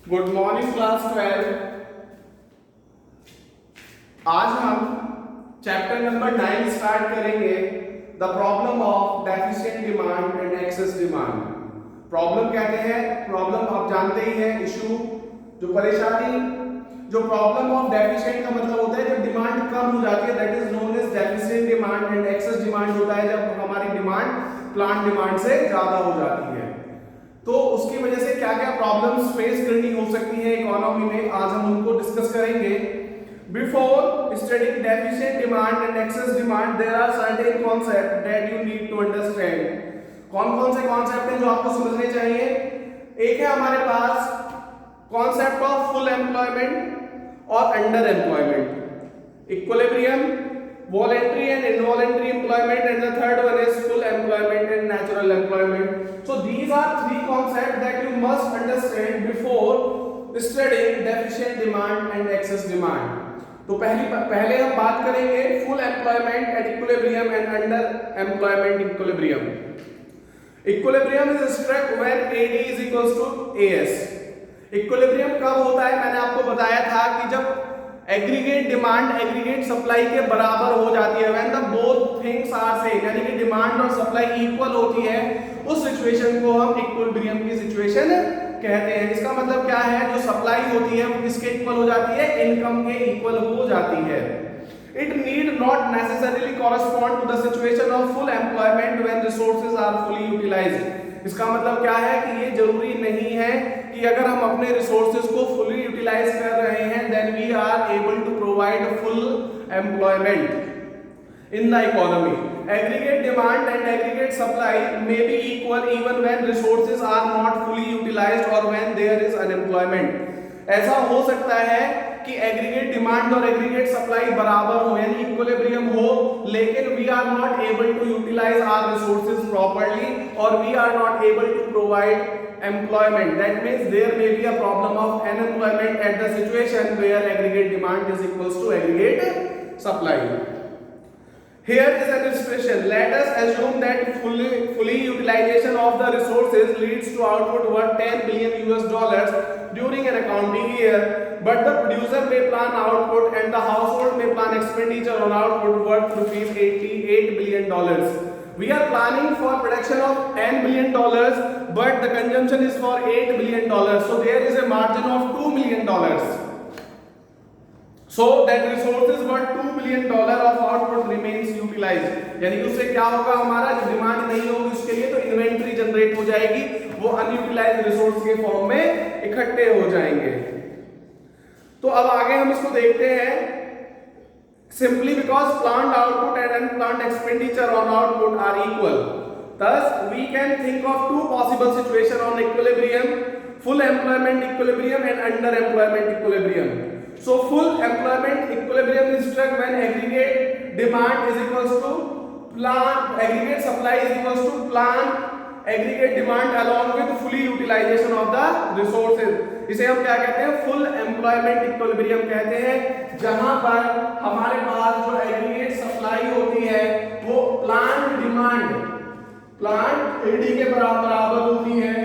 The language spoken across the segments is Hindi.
Good morning class 12। आज हम चैप्टर नंबर 9 स्टार्ट करेंगे, the problem of deficient demand and excess demand. Problem कहते हैं, प्रॉब्लम आप जानते ही हैं, इशू, जो परेशानी। जो प्रॉब्लम ऑफ डेफिशिएंट का मतलब होता है जब डिमांड कम हो जाती है, that is known as deficient demand. And excess demand होता है जब हमारी डिमांड प्लांट डिमांड से ज्यादा हो जाती है। तो उसकी वजह से क्या क्या प्रॉब्लम्स फेस करनी हो सकती है इकोनॉमी में, आज हम उनको डिस्कस करेंगे। Before studying deficient demand and excess demand, there are certain concept that you need to understand. कौन कौन से कॉन्सेप्ट हैं जो आपको समझने चाहिए? एक है हमारे पास कॉन्सेप्ट ऑफ फुल एम्प्लॉयमेंट और under employment, equilibrium, voluntary and involuntary employment, and the third one is full employment and natural employment. So these are three concepts that you must understand before studying deficient demand and excess demand. तो पहले हम बात करेंगे full employment at equilibrium and under employment equilibrium. Equilibrium is struck when AD is equals to AS. Equilibrium कब होता है? मैंने आपको बताया था कि जब एग्रीगेट डिमांड एग्रीगेट सप्लाई के बराबर हो जाती है, when the both things are same, यानी कि डिमांड और सप्लाई इक्वल होती है, उस सिचुएशन को हम इक्विलिब्रियम की सिचुएशन कहते हैं। इसका मतलब क्या है? जो सप्लाई होती है वो किसके इक्वल हो जाती है? इनकम के इक्वल हो जाती है। It need not necessarily correspond to the situation of full employment when resources are fully utilised. इसका मतलब क्या है कि ये जरूरी नहीं है कि अगर हम अपने रिसोर्सेज को फुली यूटिलाइज कर रहे हैं then we are able to provide full employment in the economy. Aggregate demand and aggregate supply may be equal even when resources are not fully utilised और व्हेन देयर इज अनएम्प्लॉयमेंट। ऐसा हो सकता है कि एग्रीगेट डिमांड और एग्रीगेट सप्लाई बराबर हो, यानी इक्विलिब्रियम हो, लेकिन we are not able to utilise our resources properly और we are not able to provide employment. That means there may be a problem of unemployment at the situation where aggregate demand is equals to aggregate supply. Here is an illustration. Let us assume that fully utilization of the resources leads to output worth 10 billion US dollars during an accounting year, but the producer may plan output and the household may plan expenditure on output worth rupees 88 billion dollars. We are planning for production of 10 billion dollars, but the consumption is for 8 billion dollars. So there is a margin of 2 million dollars. So that resources worth 2 billion dollar of output remains utilized. यानी कि उससे क्या होगा? हमारा जो डिमांड नहीं होगी उसके लिए तो इन्वेंट्री जनरेट हो जाएगी, वो अनयूटिलाइज्ड रिसोर्स के फॉर्म में इकट्ठे हो जाएंगे। तो अब आगे हम इसको देखते हैं। Simply because planned output and unplanned expenditure on output are equal, thus we can think of two possible situations on equilibrium: full employment equilibrium and underemployment equilibrium. So full employment equilibrium is struck when aggregate demand is equals to aggregate supply is equals to planned aggregate demand along with fully utilization of the resources. इसे हम क्या कहते हैं? फुल एम्प्लॉयमेंट इक्विलिब्रियम कहते हैं, जहां पर हमारे पास जो एग्रीगेट सप्लाई होती है वो प्लांट डिमांड प्लांट एडी के बराबर होती है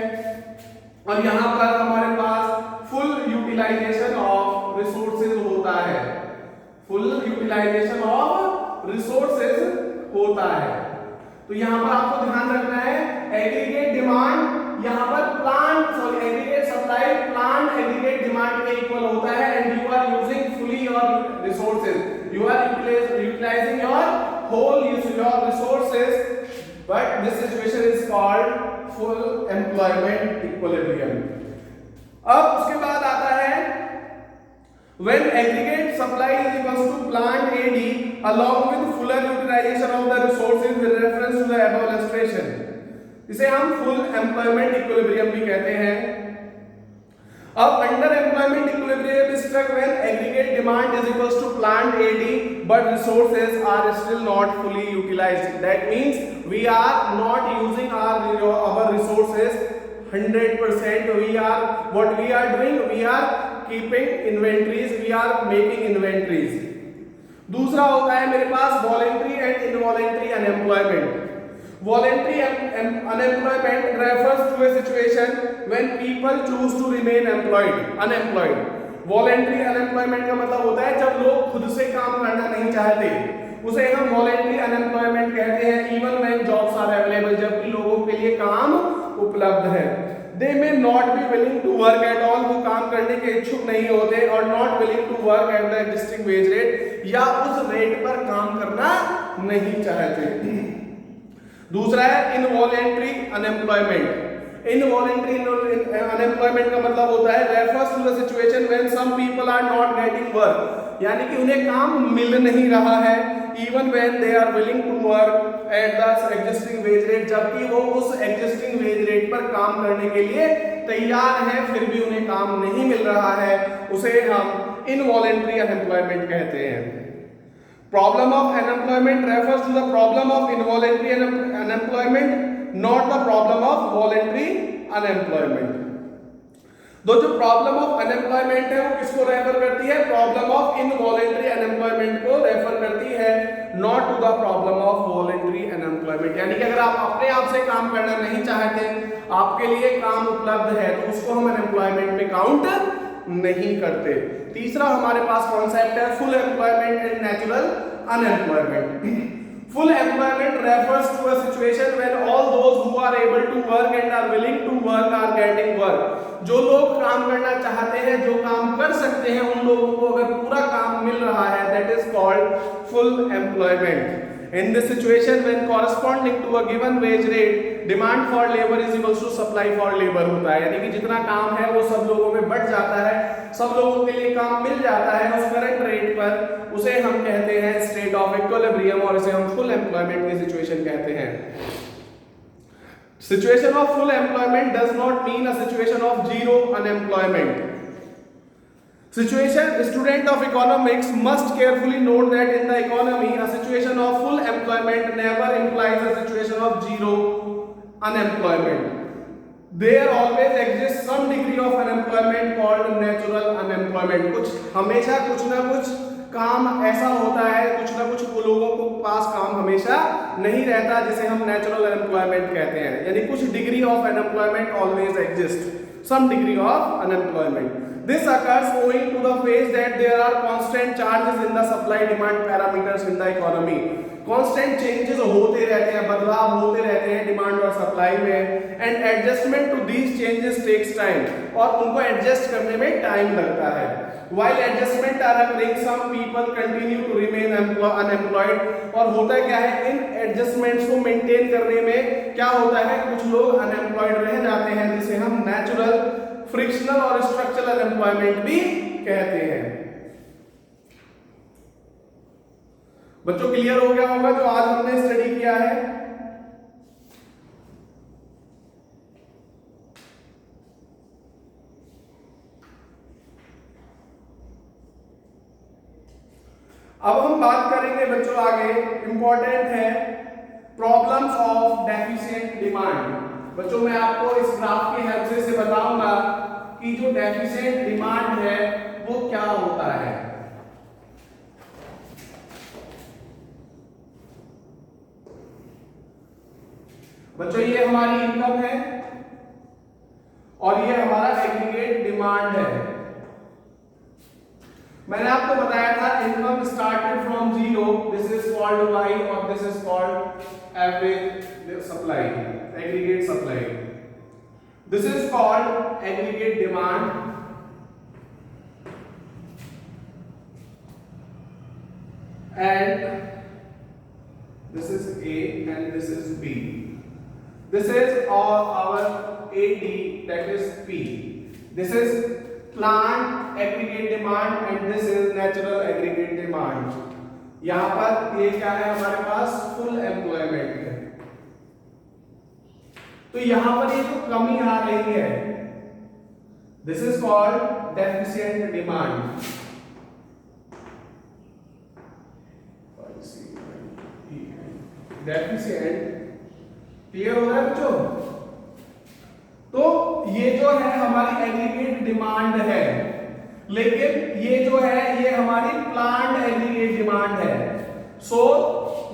और यहां पर हमारे पास फुल यूटिलाइजेशन ऑफ रिसोर्सेज होता है। फुल यूटिलाइजेशन ऑफ रिसोर्सेज होता है। तो यहां पर आपको ध्यान रखना है, एग्रीगेट डिमांड यहां पर aggregate supply plant aggregate demand के इक्वल होता है and you are using fully your resources, you are utilising your whole your resources, but this situation is called full employment equilibrium. अब उसके बाद आता है when aggregate supply is equals to plant AD along with fuller utilization of the resources with reference to the above illustration. इसे हम फुल एम्प्लॉयमेंट इक्विलिब्रियम भी कहते हैं। अब under employment equilibrium is struck when aggregate demand is equals to plant AD but resources are still not fully utilized. That means we are not using our resources 100%. What we are doing, we are keeping inventories, we are making inventories. दूसरा होता है मेरे पास voluntary and involuntary unemployment. Voluntary unemployment refers to a situation when people choose to remain employed unemployed. Voluntary unemployment का मतलब होता है जब लोग खुद से काम करना नहीं चाहते, उसे हम वॉलेंट्री अनएम्प्लॉयमेंट कहते हैं। Even when jobs are available, जबकि लोगों के लिए काम उपलब्ध है। They may not be willing to work at all, वो काम करने के इच्छुक नहीं होते, और not willing to work at the existing wage rate, या उस रेट पर काम करना नहीं चाहते। दूसरा है इनवॉलेंट्री अनएम्प्लॉयमेंट। इनवॉलेंट्री अनएम्प्लॉयमेंट का मतलब होता है refers to the situation when some people are not getting work, यानी कि उन्हें काम मिल नहीं रहा है, even when they are willing to work at the existing wage rate, जबकि वो उस एग्जिस्टिंग वेज रेट पर काम करने के लिए तैयार है, फिर भी उन्हें काम नहीं मिल रहा है, उसे हम इनवॉलेंट्री अनएम्प्लॉयमेंट कहते हैं। Problem of unemployment refers to the problem of involuntary unemployment, not the problem of voluntary unemployment. दो जो प्रॉब्लम ऑफ अनएम्प्लॉयमेंट है वो किसको रेफर करती है? प्रॉब्लम ऑफ इनवॉलेंट्री अनएम्प्लॉयमेंट को रेफर करती है, not to the problem of voluntary unemployment. यानी कि अगर आप अपने आप से काम करना नहीं चाहते, आपके लिए काम उपलब्ध है, तो उसको हम अनएम्प्लॉयमेंट में काउंट नहीं करते। तीसरा हमारे पास कॉन्सेप्ट है full employment and natural unemployment. Full employment refers to a situation when all those who are able to work and are willing to work are getting work. जो लोग काम करना चाहते हैं, जो काम कर सकते हैं, उन लोगों को अगर पूरा काम मिल रहा है, that is called full employment. In this situation, when corresponding to a given wage rate, demand for labor is equals to supply for labor होता है, यानी कि जितना काम है वो सब लोगों में बढ़ जाता है, सब लोगों के लिए काम मिल जाता है उस करंट रेट पर, उसे हम कहते हैं स्टेट ऑफ इक्विलिब्रियम, और इसे हम फुल एम्प्लॉयमेंट की सिचुएशन कहते हैं। Situation of full employment does not mean a situation of zero unemployment. Situation student of economics must carefully note that in the economy a situation of full employment never implies a situation of zero unemployment. There always exists some degree of unemployment called natural unemployment. कुछ हमेशा कुछ ना कुछ काम ऐसा होता है, कुछ ना कुछ लोगों को पास काम हमेशा नहीं रहता, जिसे हम नेचुरल अनएम्प्लॉयमेंट कहते हैं, यानी कुछ degree of unemployment always exist, some degree of unemployment. This occurs owing to the fact that there are constant changes in the supply demand parameters in the economy. Constant changes होते रहते हैं, बदलाव होते रहते हैं डिमांड और सप्लाई में, and adjustment to these changes takes time, और उनको एडजस्ट करने में टाइम लगता है। While adjustment are occurring, some people continue to remain unemployed, और होता क्या है, इन एडजस्टमेंट्स को मेंटेन करने में क्या होता है, कुछ लोग अनएम्प्लॉयड रह जाते हैं, जिसे हम नेचुरल, फ्रिक्शनल और स्ट्रक्चरल अनएम्प्लॉयमेंट भी कहते हैं। बच्चों क्लियर हो गया होगा जो आज हमने स्टडी किया है? अब हम बात करेंगे बच्चों आगे, इंपॉर्टेंट है प्रॉब्लम्स ऑफ डेफिशिएंट डिमांड। बच्चों मैं आपको इस ग्राफ की हेल्प से बताऊंगा कि जो डेफिशिएंट डिमांड है वो क्या होता है। बच्चों ये हमारी इनकम है और ये हमारा एग्रीगेट डिमांड है। मैंने आपको बताया था income started from zero, this is called Y और this is called average supply, aggregate supply. This is called aggregate demand and this is A and this is B. This is our AD, that is P. This is plant aggregate demand and this is natural aggregate demand. यहाँ पर ये क्या है, हमारे पास full employment है, तो यहाँ पर ये जो कमी आ रही है, this is called deficient demand. Deficient, clear हो रहा है बच्चों? तो ये जो है हमारी एग्रीगेट डिमांड है, लेकिन ये जो है ये हमारी प्लांट एग्रीगेट डिमांड है। सो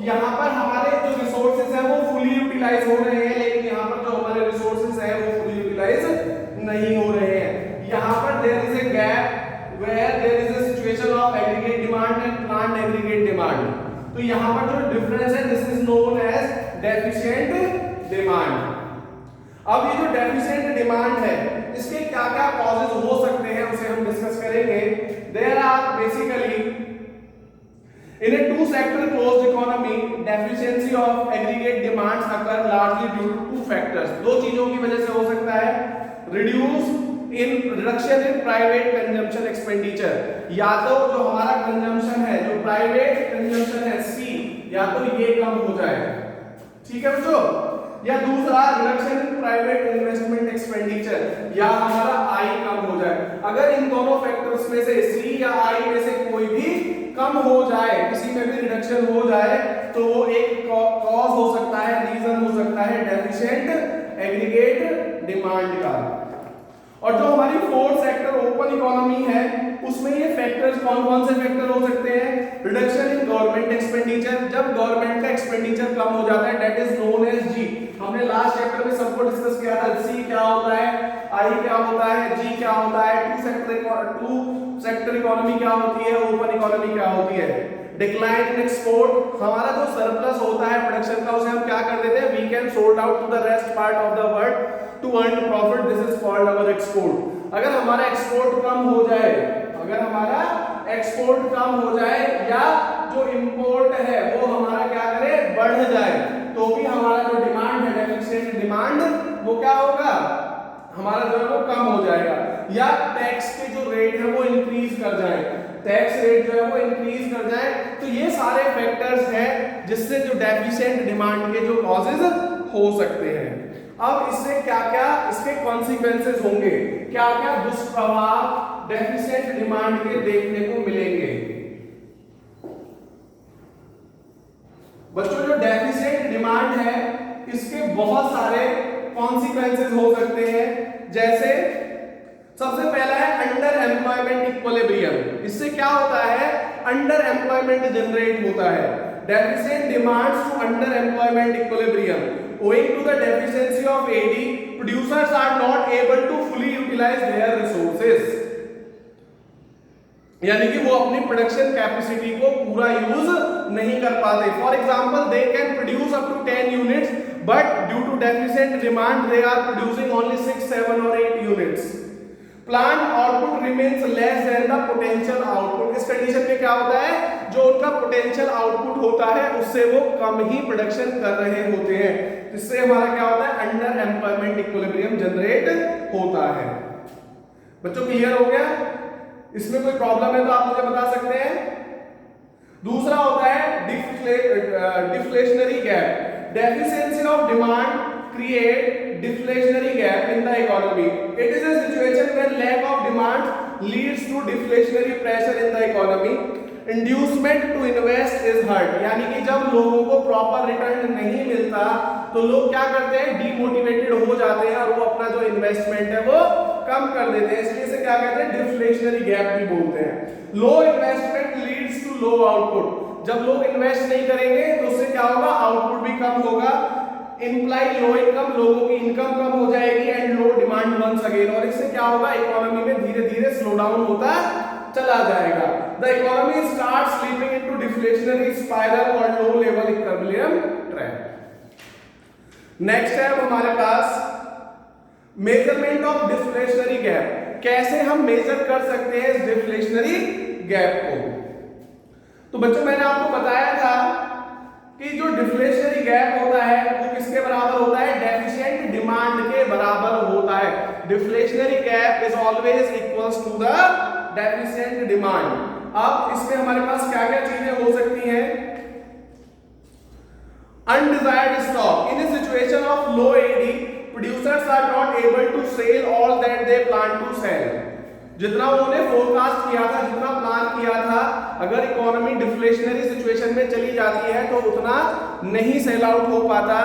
यहाँ पर हमारे जो रिसोर्सेज है वो फुली यूटिलाइज हो रहे हैं, लेकिन यहाँ पर जो हमारे रिसोर्सेज है वो फुली यूटिलाइज डेफिशिएंट डिमांड है इसके क्या क्या कॉजेज हो सकते हैं उसे हम डिस्कस करेंगे। There are basically in a two sector closed economy deficiency of aggregate demands occur largely due to two factors। दो चीजों की वजह से हो सकता है reduction in private consumption expenditure, या तो जो हमारा कंजम्पशन है जो प्राइवेट कंजम्पशन है सी या तो ये कम हो जाए, ठीक है बच्चों, या दूसरा reduction in private investment expenditure या हमारा आई कम हो जाए। अगर इन दोनों फैक्टर्स में से सी या आई में से कोई भी कम हो जाए, किसी में भी रिडक्शन हो जाए तो वो एक कॉज हो सकता है, रीजन हो सकता है डेफिशिएंट एग्रीगेट डिमांड का। और जो हमारी फोर्थ सेक्टर ओपन इकोनॉमी है उसमें ये फैक्टर्स कौन कौन से फैक्टर हो सकते हैं? रिडक्शन इन गवर्नमेंट एक्सपेंडिचर, जब गवर्नमेंट का एक्सपेंडिचर कम हो जाता है दैट इज नोन एज जी। हमने लास्ट चैप्टर में सबको डिस्कस किया था, सी क्या होता है, आई क्या होता है, जी क्या होता है, टू सेक्टर इकोनॉमी क्या होती है, ओपन इकोनॉमी क्या होती है। डिक्लाइन इन एक्सपोर्ट, हमारा जो सरप्लस होता है प्रोडक्शन का उसे हम क्या कर देते हैं, we can sold out to the rest part of the world to earn profit, this is called our export. अगर हमारा एक्सपोर्ट कम हो जाए, अगर हमारा एक्सपोर्ट कम हो जाए या जो इंपोर्ट है वो हमारा क्या करे, बढ़ जाए, तो भी हमारा जो डिमांड है डेफिशिएंट डिमांड वो क्या होगा, हमारा जो है वो कम हो जाएगा। या टैक्स के जो रेट है वो इंक्रीज कर जाए, टैक्स रेट जो है वो इंक्रीज कर जाए। तो ये सारे फैक्टर्स हैं जिससे जो डेफिशिएंट डिमांड के जो कॉजेज हो सकते हैं। अब इससे क्या क्या इसके कॉन्सिक्वेंसेस होंगे, क्या क्या दुष्प्रभाव डेफिशिएंट डिमांड के देखने को मिलेंगे। बच्चों जो डेफिशिएंट डिमांड है इसके बहुत सारे कॉन्सिक्वेंसेस हो सकते हैं। जैसे सबसे पहला है अंडर एम्प्लॉयमेंट इक्विलिब्रियम। इससे क्या होता है, अंडर एम्प्लॉयमेंट जनरेट होता है। Deficient demands to under employment equilibrium owing to the deficiency of AD, producers are not able to fully utilize their resources, यानी कि वो अपनी प्रोडक्शन कैपेसिटी को पूरा यूज नहीं कर पाते। For example they can produce up to 10 units but due to deficient demand they are producing only 6, 7 और 8 units. Plant output remains less than the potential output. इस कंडीशन में क्या होता है, जो उनका पोटेंशियल आउटपुट होता है उससे वो कम ही प्रोडक्शन कर रहे होते हैं। इससे हमारा क्या होता है, अंडर एम्प्लॉयमेंट इक्विलिब्रियम जनरेट होता है। बच्चों क्लियर हो गया? इसमें कोई प्रॉब्लम है तो आप मुझे बता सकते हैं। दूसरा होता है deflationary gap. Deficiency of demand create deflationary gap in the economy. It is a situation when lack of demand leads to deflationary pressure in the economy. Inducement to invest is hurt, यानी कि जब लोगों को प्रॉपर रिटर्न नहीं मिलता तो लोग क्या करते हैं, डीमोटिवेटेड हो जाते हैं और वो अपना जो इन्वेस्टमेंट है वो कम कर देते हैं। इसलिए से क्या कहते हैं, डिफ्लेशनरी गैप भी बोलते हैं। Low investment leads to low output. जब लोग इन्वेस्ट नहीं करेंगे तो उससे क्या होगा, आउटपुट भी कम होगा। इंप्लाई लो इनकम, लोगों की इनकम कम हो जाएगी and low demand once again, और इससे क्या होगा, इकोनॉमी में धीरे धीरे स्लो डाउन होता चला जाएगा। The economy start slipping into deflationary spiral और low level equilibrium trap. Next है हमारे पास मेजरमेंट ऑफ डिफ्लेशनरी गैप। कैसे हम मेजर कर सकते हैं इस डिफ्लेशनरी गैप को? तो बच्चों मैंने आपको बताया था कि जो डिफ्लेशनरी गैप होता है वो किसके बराबर होता है, डेफिशिएंट डिमांड के बराबर होता है। Deflationary gap is always equals to the deficient demand. अब इसमें हमारे पास क्या क्या चीजें हो सकती हैं, undesired stock. In a situation of low AD producers are not able to sell all that they plan to sell. जितना उन्होंने फोरकास्ट किया था, जितना प्लान किया था, अगर इकोनॉमी डिफ्लेशनरी सिचुएशन में चली जाती है तो उतना नहीं सेल आउट हो पाता,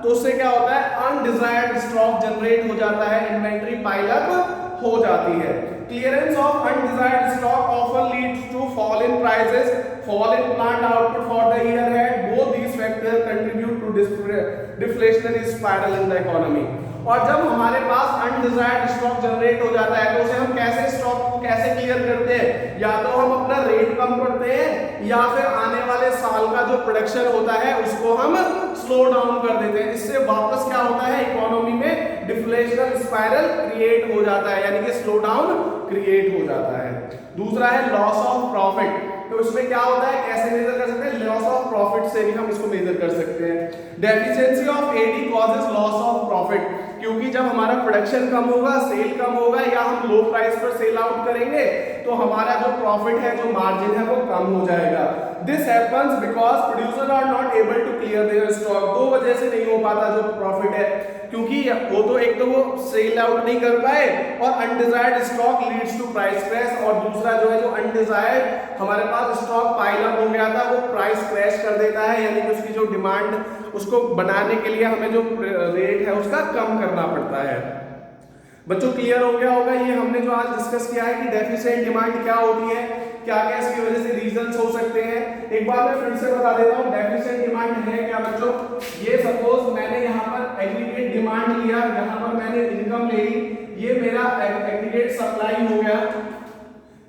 तो उससे क्या होता है, अनडिजायर्ड स्टॉक जनरेट हो जाता है, इन्वेंटरी पाइल अप हो जाती है। Clearance of undesired stock often leads to fall in prices, fall in plant output for the year है। Both these factors contribute to deflationary spiral in the economy. और जब हमारे पास अनडिजायर्ड स्टॉक जनरेट हो जाता है तो उसे हम कैसे स्टॉक को कैसे क्लियर करते हैं, या तो हम अपना रेट कम करते हैं या फिर आने वाले साल का जो प्रोडक्शन होता है उसको हम स्लो डाउन कर देते हैं। इससे वापस क्या होता है, इकोनॉमी में डिफ्लेशनल स्पाइरल क्रिएट हो जाता है, यानी कि स्लो डाउन क्रिएट हो जाता है। दूसरा है लॉस ऑफ प्रॉफिट। तो इसमें क्या होता है, कैसे मेजर कर सकते हैं, लॉस ऑफ प्रॉफिट से भी हम इसको मेजर कर सकते हैं। Deficiency of AD causes loss of profit, क्योंकि जब हमारा प्रोडक्शन कम होगा, सेल कम होगा, या हम लो प्राइस पर सेल आउट करेंगे तो हमारा जो प्रॉफिट है, जो मार्जिन है, वो कम हो जाएगा। This happens because producer are not able to clear their stock. दो वजह से नहीं हो पाता जो प्रॉफिट है, क्योंकि वो तो एक तो वो सेल आउट नहीं कर पाए और undesired stock leads to price crash, और दूसरा जो है जो अनडिजायर्ड हमारे पास स्टॉक पाइल अप हो गया था वो प्राइस क्रैश कर देता है, यानी कि उसकी जो डिमांड, उसको बनाने के लिए हमें जो रेट है उसका कम करना पड़ता है। बच्चों क्लियर हो गया होगा ये हमने जो आज डिस्कस किया है कि डेफिशिएंट डिमांड क्या होती है, क्या क्या इसकी वजह से रीजंस हो सकते हैं। एक बार मैं फिर से बता देता हूँ डेफिशिएंट डिमांड है क्या बच्चों। ये सपोज मैंने यहाँ पर एग्रीगेट डिमांड लिया, यहाँ पर मैंने इनकम ले ली, ये मेरा एग्रीगेट सप्लाई हो गया,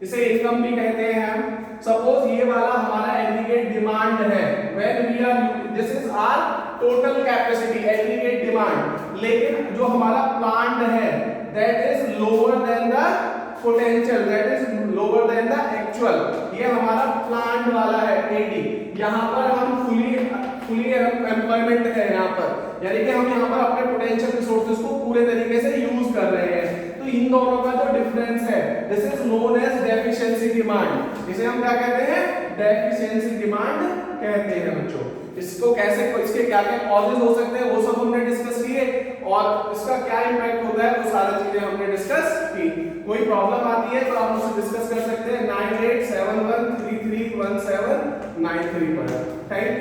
इसे इनकम भी कहते हैं हम। सपोज ये वाला हमारा एग्रीगेट डिमांड है, when we are, this is our total capacity aggregate demand, लेकिन जो हमारा प्लांट है that is lower than the potential, that is lower than the actual, ये हमारा प्लांट वाला है एडी। यहाँ पर हम फुली एम्प्लॉयमेंट है यहाँ पर, यानी कि हम यहाँ पर अपने पोटेंशियल रिसोर्सेज को पूरे तरीके से यूज कर रहे हैं। तो इन दोनों का जो डिफरेंस है, this is known as deficiency demand. इसे हम क्या कहते हैं, डेफिशिएंसी डिमांड कहते हैं बच्चों। इसको कैसे, इसके क्या क्या कॉजेज हो सकते हैं वो सब हमने डिस्कस किए, और इसका क्या इंपैक्ट होता है वो सारी चीजें हमने डिस्कस की। कोई प्रॉब्लम आती है तो आप मुझसे डिस्कस कर सकते हैं 9871331793 पर। Thank you.